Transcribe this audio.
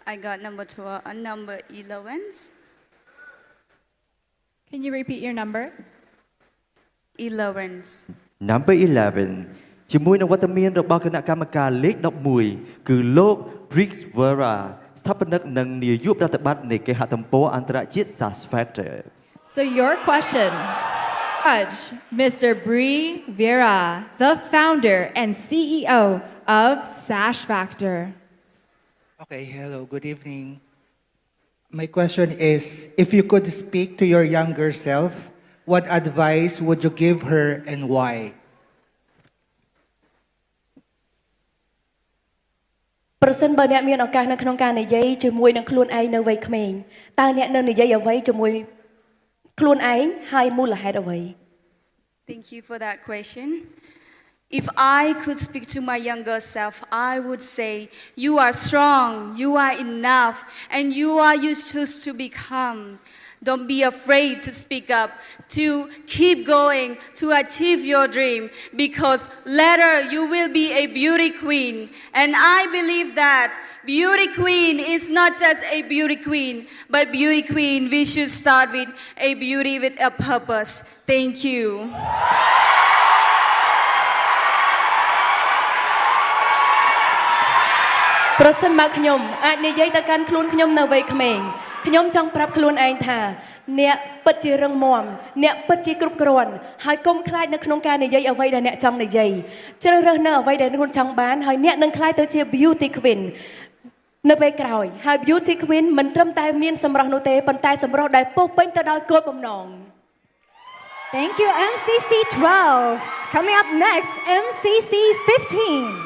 I got number 12, number 11. Can you repeat your number? 11. Number 11 ជាមួយនឹងវត្តមានរបស់គណៈកម្មការលេខ11គឺលោក Briggs Vera ស្ថាបនិកនិងនាយកប្រតិបត្តិនៃគេហទំព័រអន្តរជាតិ SAS Factor. So your question, Judge Mr. Bree Vera, the founder and CEO of Sash Factor. Okay, hello, good evening. My question is, if you could speak to your younger self, what advice would you give her and why? ប្រសិនបើអ្នកមានឱកាសនៅក្នុងការនិយាយជាមួយនឹងខ្លួនឯងនៅវ័យក្មេងតើអ្នកនឹងនិយាយអ្វីជាមួយខ្លួនឯងហើយមូលហេតុអ្វី Thank you for that question. If I could speak to my younger self, I would say, you are strong, you are enough, and you choose to become. Don't be afraid to speak up, to keep going, to achieve your dream, because later you will be a beauty queen. And I believe that beauty queen is not just a beauty queen, but beauty queen, we should start with a beauty with a purpose. Thank you. ប្រសិនបើខ្ញុំអាចនិយាយទៅកាន់ខ្លួនខ្ញុំនៅវ័យក្មេងខ្ញុំចង់ប្រាប់ខ្លួនឯងថាអ្នកពិតជារឹងមាំអ្នកពិតជាគ្រប់គ្រាន់ហើយកុំខ្លាចនៅក្នុងការនិយាយអ្វីដែលអ្នកចង់និយាយជ្រើសរើសនៅអ្វីដែលខ្លួនចង់បានហើយអ្នកនឹងខ្លាយទៅជា beauty queen នៅពេលក្រោយហើយ beauty queen មិនត្រឹមតែមានសម្រស់នោះទេប៉ុន្តែសម្រស់ដែលពោរពេញទៅដោយគោលបំណង Thank you, MCC 12. Coming up next, MCC 15.